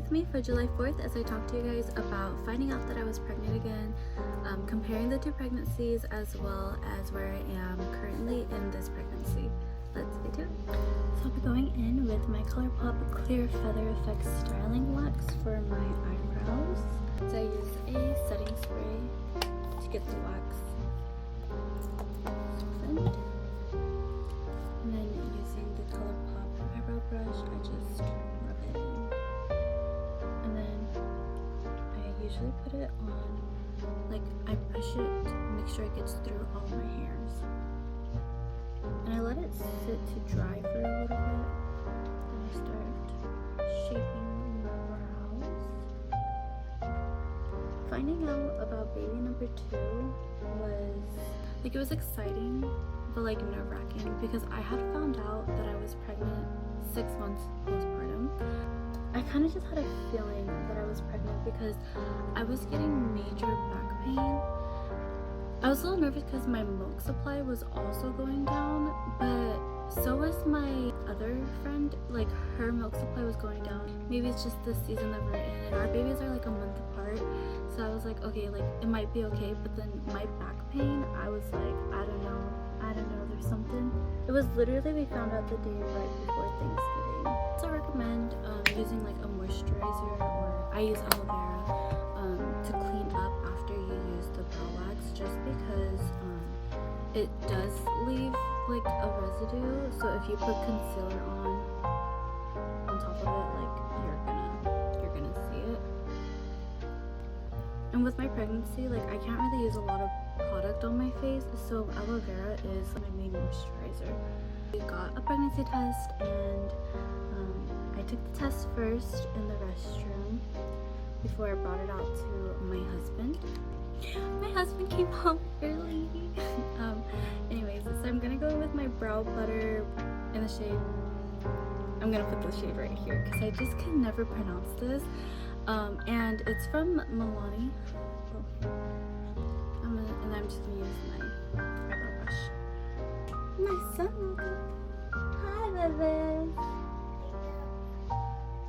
with me for July 4th as I talk to you guys about finding out that I was pregnant again, comparing the two pregnancies as well as where I am currently in this pregnancy. Let's get to it. So I'll be going in with my Colourpop Clear Feather Effect Styling Wax for my eyebrows. So I use a setting spray to get the wax softened. And then using the Colourpop eyebrow brush, I just rub it in. And then I usually put it on, like I push it to make sure it gets through all my hairs. And I let it sit to dry for a little bit. Then I start shaping my brows. Finding out about baby number 2 was, like, it was exciting, but like nerve-wracking because I had found out that I was pregnant 6 months postpartum. I kind of just had a feeling that I was pregnant because I was getting major back pain. I was a little nervous because my milk supply was also going down, but so was my other friend. Like, her milk supply was going down. Maybe it's just the season that we're in. Our babies are like a month apart, so I was like, okay, like it might be okay. But then my back pain, I was like, I don't know, there's something. It was literally, we found out the day right before Thanksgiving. So I recommend using like a moisturizer, or I use aloe vera to clean up after you use the brow wax, just because it does leave like a residue. So if you put concealer on top of it, like you're gonna see it. And with my pregnancy, like I can't really use a lot of product on my face, so aloe vera is my main moisturizer. We got a pregnancy test, and I took the test first in the restroom before I brought it out to my husband. My husband came home early. Anyways, so I'm gonna go with my brow butter in the shade. I'm gonna put the shade right here because I just can never pronounce this. And it's from Milani. And I'm just gonna use my eyebrow brush. My son woke up. Hi, baby.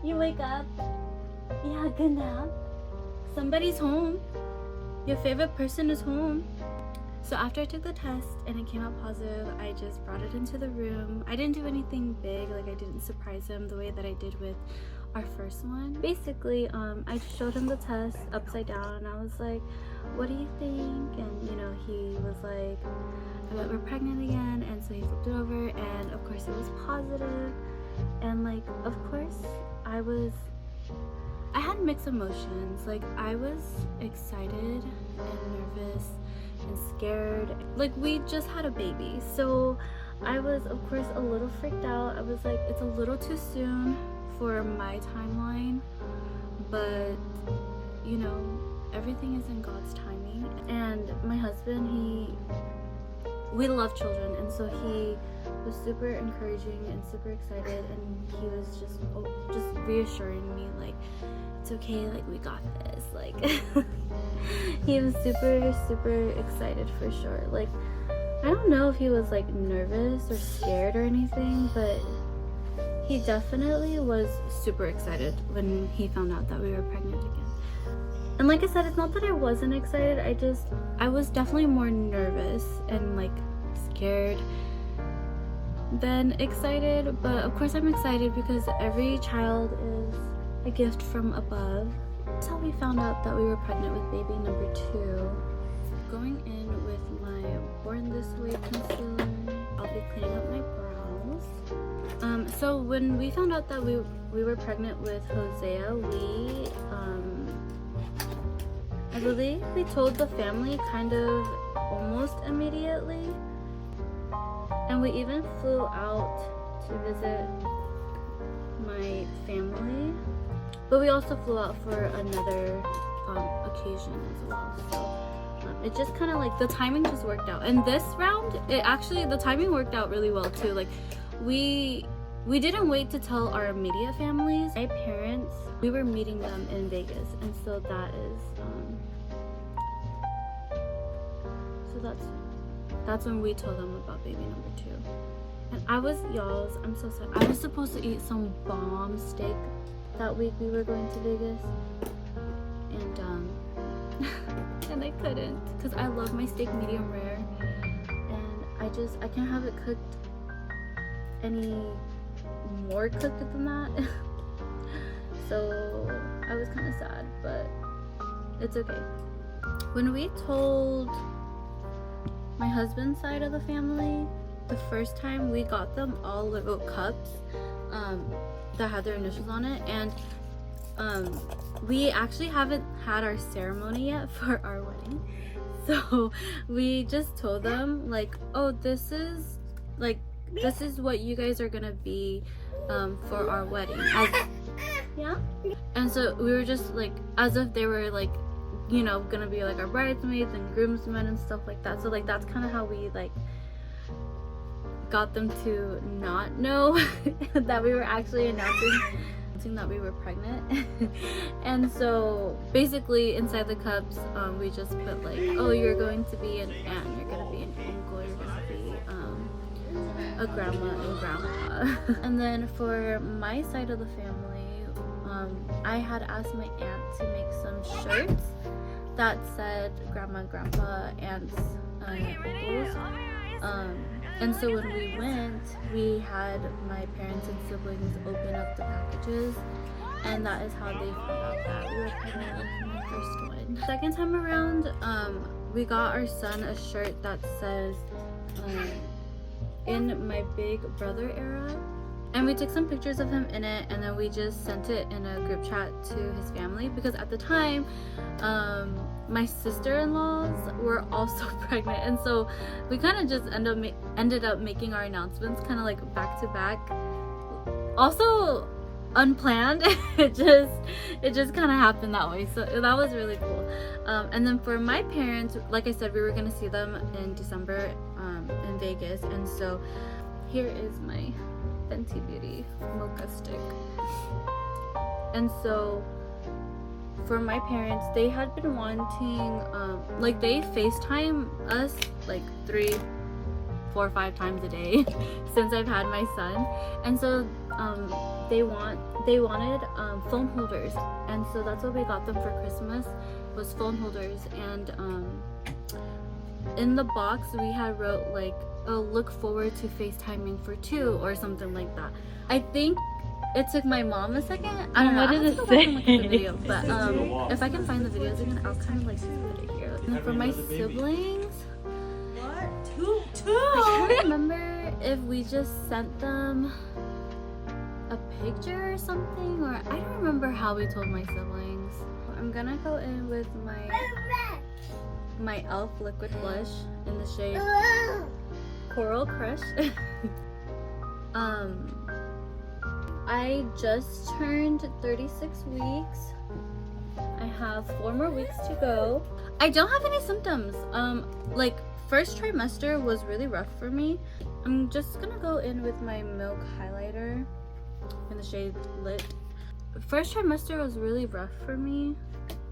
You wake up? Yeah, good nap. Somebody's home. Your favorite person is home. So after I took the test and it came out positive, I just brought it into the room. I didn't do anything big, like I didn't surprise him the way that I did with our first one. Basically, I showed him the test upside down and I was like, what do you think? And you know, he was like, I bet we're pregnant again. And so he flipped it over, and of course it was positive. And like, of course I had mixed emotions. Like, I was excited and nervous and scared. Like, we just had a baby, so I was of course a little freaked out. I was like, it's a little too soon for my timeline, but you know, everything is in God's timing. And my husband, we love children, and so he was super encouraging and super excited, and he was just reassuring me, like, it's okay, like we got this. Like he was super excited for sure. Like, I don't know if he was like nervous or scared or anything, but he definitely was super excited when he found out that we were pregnant again. And like I said, it's not that I wasn't excited, I was definitely more nervous and like scared than excited. But of course I'm excited because every child is a gift from above. That's how we found out that we were pregnant with baby number 2. Going in with my Born This Way concealer, I'll be cleaning up my brows. So when we found out that we were pregnant with Hosea, I believe we told the family kind of almost immediately, and we even flew out to visit my family, but we also flew out for another occasion as well. So it just kind of like, the timing just worked out. And this round, the timing worked out really well too. Like, we didn't wait to tell our immediate families. My parents, we were meeting them in Vegas, and so that is that's when we told them about baby number 2. And I'm so sad. I was supposed to eat some bomb steak that week we were going to Vegas, and and I couldn't because I love my steak medium rare, and I can't have it cooked any more cooked than that. So I was kind of sad, but it's okay. When we told my husband's side of the family, the first time we got them all little cups that had their initials on it, and we actually haven't had our ceremony yet for our wedding, so we just told them like, oh, this is what you guys are gonna be for our wedding. Yeah. And so we were just like, as if they were like, you know, gonna be like our bridesmaids and groomsmen and stuff like that. So like that's kind of how we like got them to not know that we were actually announcing that we were pregnant. And so basically inside the cups we just put like, oh, you're going to be an aunt, you're gonna be an uncle, you're gonna be a grandma and grandpa. And then for my side of the family, I had asked my aunt to make some shirts that said grandma and grandpa, aunts, uncles. And so when we went, we had my parents and siblings open up the packages, and that is how they found out that we were pregnant with my first one. Second time around, we got our son a shirt that says in my big brother era, and we took some pictures of him in it, and then we just sent it in a group chat to his family, because at the time my sister-in-laws were also pregnant, and so we kind of just ended up making our announcements kind of like back to back, also unplanned. it just kind of happened that way, so that was really cool. And then for my parents, like I said, we were gonna see them in December in Vegas, and so here is my Fenty Beauty Mocha stick. And so for my parents, they had been wanting like they FaceTime us like 3, 4, 5 times a day since I've had my son, and so they wanted phone holders, and so that's what we got them for Christmas, was phone holders. And in the box we had wrote like, oh, look forward to FaceTiming for 2 or something like that. I think it took my mom a second. I don't know. What did it say? The video, but if I can find the videos again, I'll kind of like put it here. And for my siblings, What? Two? I can't remember if we just sent them a picture or something, or I don't remember how we told my siblings. I'm gonna go in with my e.l.f. liquid blush in the shade Coral Crush. I just turned 36 weeks. I have 4 more weeks to go. I don't have any symptoms. Like first trimester was really rough for me. I'm just gonna go in with my Milk highlighter in the shade Lit. First trimester was really rough for me,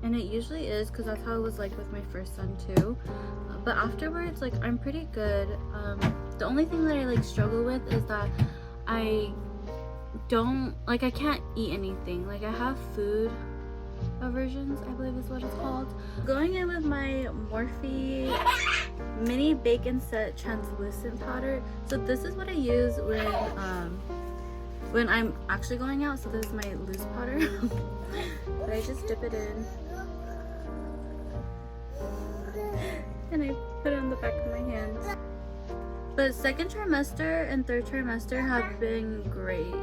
and it usually is because that's how it was like with my first son too. But afterwards, like, I'm pretty good. The only thing that I like struggle with is that I can't eat anything. Like, I have food aversions, I believe is what it's called. Going in with my Morphe mini bacon set translucent powder. So this is what I use when I'm actually going out. So this is my loose powder. But I just dip it in and I put it on the back of my hands. But second trimester and third trimester have been great.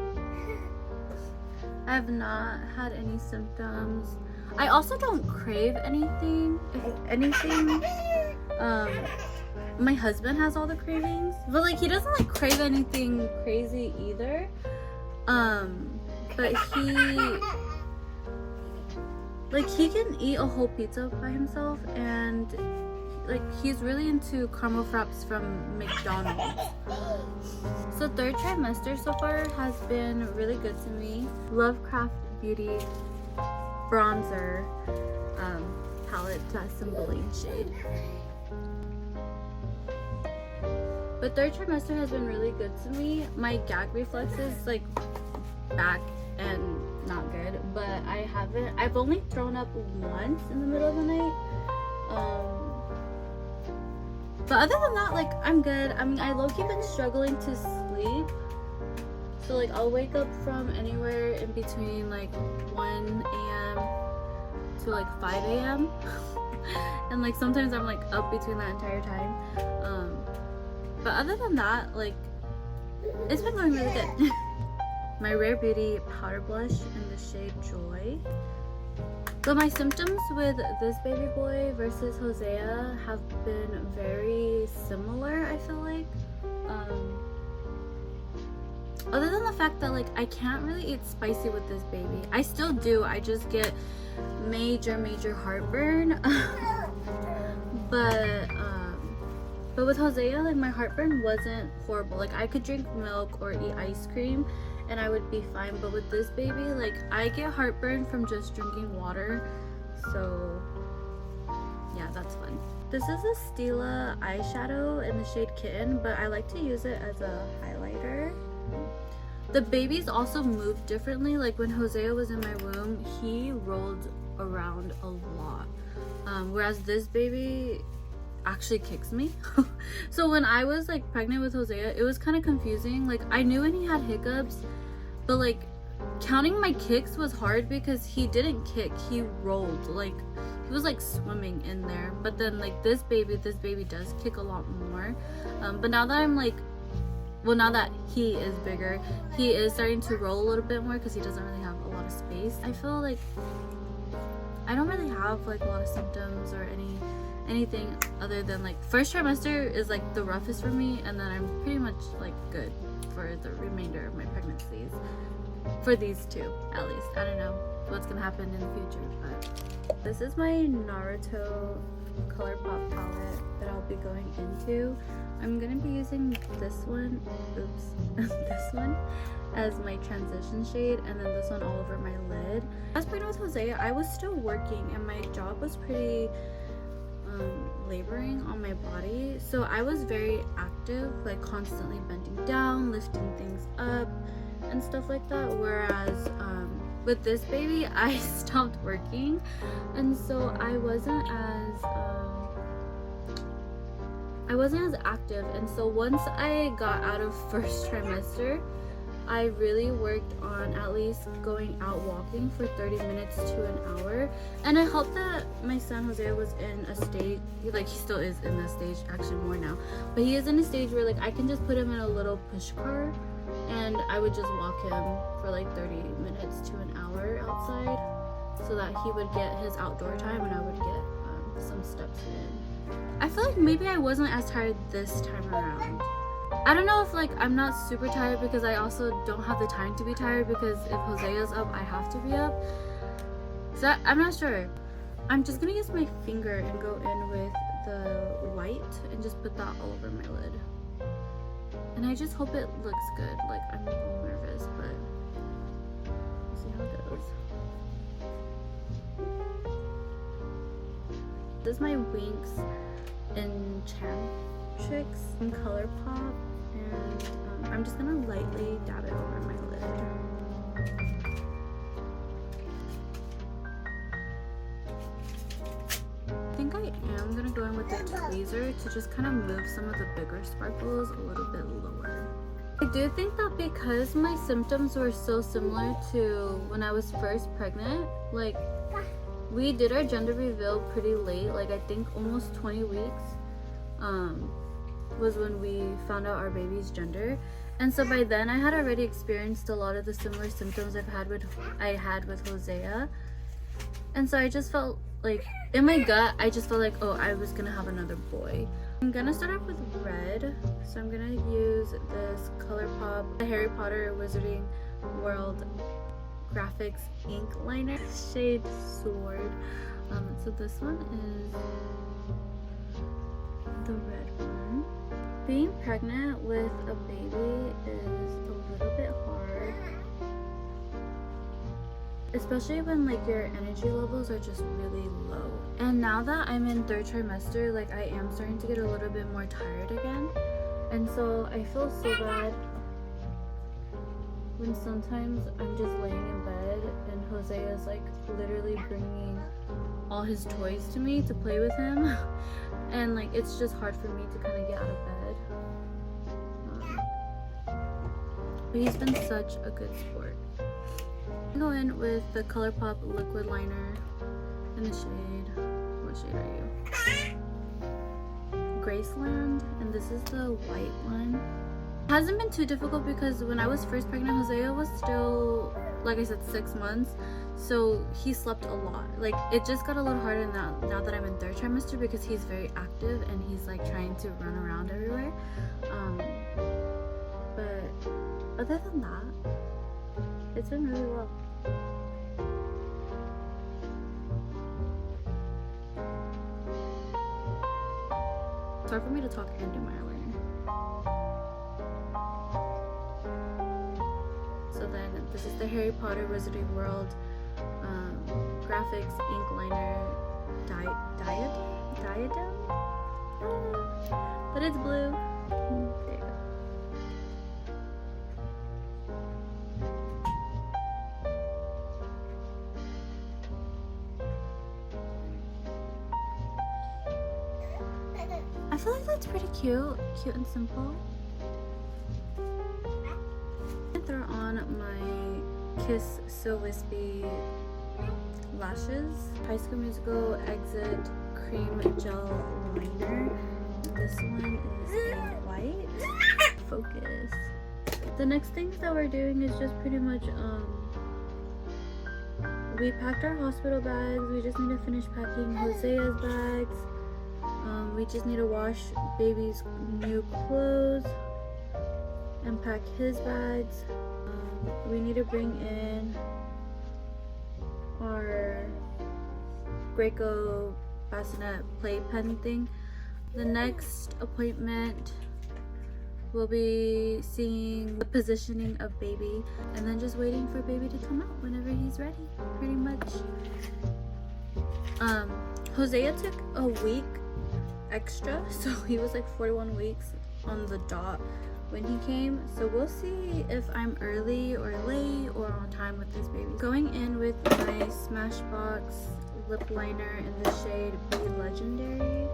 I have not had any symptoms. I also don't crave anything. If anything, my husband has all the cravings, but like he doesn't like crave anything crazy either. But he can eat a whole pizza by himself, and like he's really into caramel fraps from McDonald's. So third trimester so far has been really good to me. Lovecraft Beauty bronzer palette, that Cymbeline shade. But third trimester has been really good to me. My gag reflexes, like back and not good, but I've only thrown up once in the middle of the night. But other than that, like, I'm good. I mean, I low-key been struggling to sleep. So, like, I'll wake up from anywhere in between, like, 1 a.m. to, like, 5 a.m. And, like, sometimes I'm, like, up between that entire time. But other than that, like, it's been going really good. My Rare Beauty powder blush in the shade Joy. But my symptoms with this baby boy versus Hosea have been very similar, I feel like. Other than the fact that, like, I can't really eat spicy with this baby. I still do, I just get major heartburn. But with Hosea, like, my heartburn wasn't horrible. Like, I could drink milk or eat ice cream and I would be fine. But with this baby, like, I get heartburn from just drinking water. So yeah, that's fun. This is a Stila eyeshadow in the shade Kitten, but I like to use it as a highlighter. The babies also move differently. Like, when Hosea was in my womb, he rolled around a lot. Whereas this baby actually kicks me. So when I was, like, pregnant with Hosea, it was kind of confusing. Like, I knew when he had hiccups, but, like, counting my kicks was hard because he didn't kick, he rolled. Like, he was, like, swimming in there. But then, like, this baby does kick a lot more. But now that I'm, like, well, now that he is bigger, he is starting to roll a little bit more because he doesn't really have a lot of space. I feel like I don't really have, like, a lot of symptoms or anything other than, like, first trimester is, like, the roughest for me, and then I'm pretty much, like, good for the remainder of my pregnancies. For these two, at least. I don't know what's gonna happen in the future, but this is my Naruto Colourpop palette that I'll be going into. I'm gonna be using this one, this one as my transition shade, and then this one all over my lid. As pregnant with Hosea, I was still working and my job was pretty laboring on my body, so I was very active, like constantly bending down, lifting things up and stuff like that. Whereas with this baby, I stopped working, and so I wasn't as active. And so once I got out of first trimester, I really worked on at least going out walking for 30 minutes to an hour. And it helped that my son Hosea was in a stage, like, he still is in that stage, actually more now, but he is in a stage where, like, I can just put him in a little push car and I would just walk him for like 30 minutes to an hour outside, so that he would get his outdoor time and I would get some steps in. I feel like maybe I wasn't as tired this time around. I don't know if, like, I'm not super tired because I also don't have the time to be tired, because if Hosea's up, I have to be up. So I'm not sure. I'm just gonna use my finger and go in with the white and just put that all over my lid. And I just hope it looks good. Like, I'm a little nervous, but we'll see how it goes. This is my Winx Enchantrix from Colourpop, and I'm just gonna lightly dab it over my lid. I think I am gonna go in with the tweezer to just kind of move some of the bigger sparkles a little bit lower. I do think that because my symptoms were so similar to when I was first pregnant, like, we did our gender reveal pretty late, like I think almost 20 weeks was when we found out our baby's gender. And so by then I had already experienced a lot of the similar symptoms I had with Hosea. And so I just felt like, in my gut, I just felt like, oh, I was gonna have another boy. I'm gonna start off with red. So I'm gonna use this Colourpop the Harry Potter Wizarding World Graphics ink liner, shade Sword. So this one is the red one. Being pregnant with a baby is a little bit hard, especially when, like, your energy levels are just really low. And now that I'm in third trimester, like, I am starting to get a little bit more tired again, and so I feel so bad. when sometimes I'm just laying in bed and Hosea is like literally bringing all his toys to me to play with him, and like it's just hard for me to kind of get out of bed. But he's been such a good sport. I go in with the Colourpop liquid liner in the shade. What shade are you? Graceland, and this is the white one. It hasn't been too difficult because when I was first pregnant, Hosea was still, like I said, 6 months, so he slept a lot. Like it just got a little harder now that I'm in 3rd trimester because he's very active and he's like trying to run around everywhere. But other than that, it's been really well. It's hard for me to talk and do my eyeliner. So then this is the Harry Potter Wizarding World graphics ink liner diadem? But it's blue. There you go. I feel like that's pretty cute and simple. I'm gonna throw on my Kiss So Wispy lashes. High School Musical Exit Cream Gel Liner. And this one is in white. Focus. The next things that we're doing is just pretty much we packed our hospital bags. We just need to finish packing Hosea's bags. We just need to wash baby's new clothes and pack his bags. We need to bring in our Graco bassinet play pen thing. The next appointment we'll be seeing the positioning of baby and then just waiting for baby to come out whenever he's ready, pretty much. Hosea took a week extra, so he was like 41 weeks on the dot when he came, so we'll see if I'm early or late or on time with this baby. Going in with my Smashbox lip liner in the shade Be Legendary,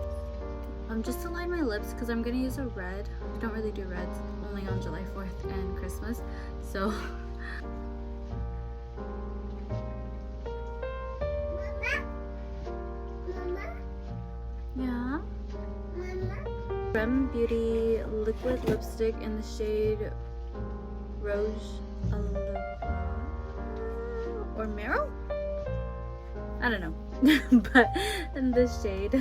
just to line my lips because I'm gonna use a red. I don't really do reds, only on July 4th and Christmas, so yeah. Lovecraft Beauty liquid lipstick in the shade Rouge or Marrow? I don't know. But in this shade.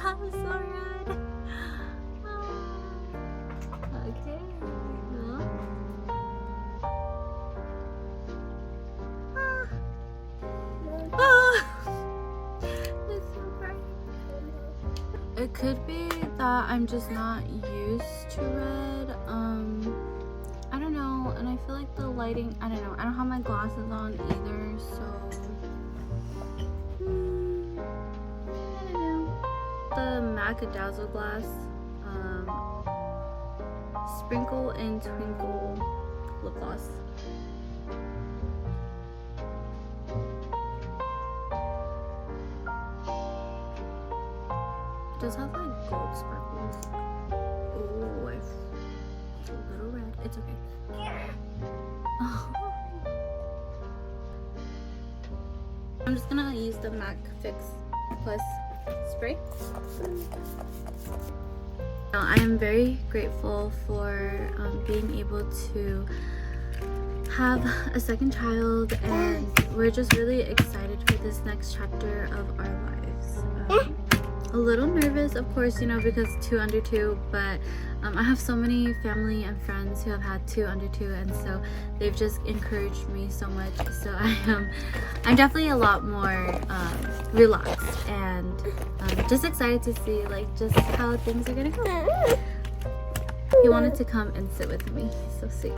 That was so red. Okay. It could be that I'm just not used to red. I don't know, and I feel like the lighting, I don't know. I don't have my glasses on either, so I don't know. The MAC Dazzle Glass Sprinkle and Twinkle lip gloss. It does have like gold sparkles. Oh, it's a little red. It's okay. Oh. I'm just gonna use the MAC Fix Plus spray. Now, I am very grateful for being able to have a second child, and we're just really excited for this next chapter of our lives. A little nervous, of course, you know, because 2 under 2, but I have so many family and friends who have had 2 under 2, and so they've just encouraged me so much. So I'm definitely a lot more relaxed and just excited to see like just how things are gonna go. He wanted to come and sit with me, so sweet,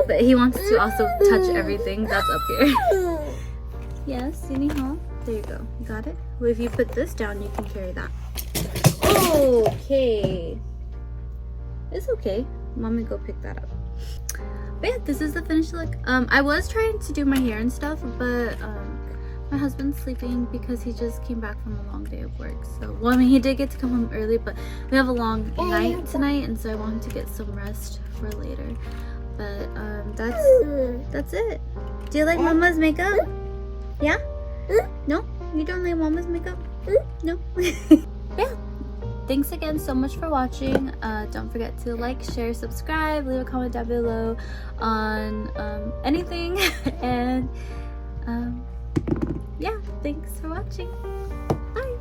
but he wants to also touch everything that's up here. Yes, you need help? There you go. You got it? Well, if you put this down, you can carry that. Okay. It's okay. Mommy go pick that up. But yeah, this is the finished look. I was trying to do my hair and stuff, but my husband's sleeping because he just came back from a long day of work. So, well, I mean, he did get to come home early, but we have a long night tonight, and so I want him to get some rest for later. But that's it. Do you like Mama's makeup? Yeah? No? You don't like Mama's makeup? No? Yeah. Thanks again so much for watching. Don't forget to like, share, subscribe, leave a comment down below on anything. And yeah, thanks for watching. Bye.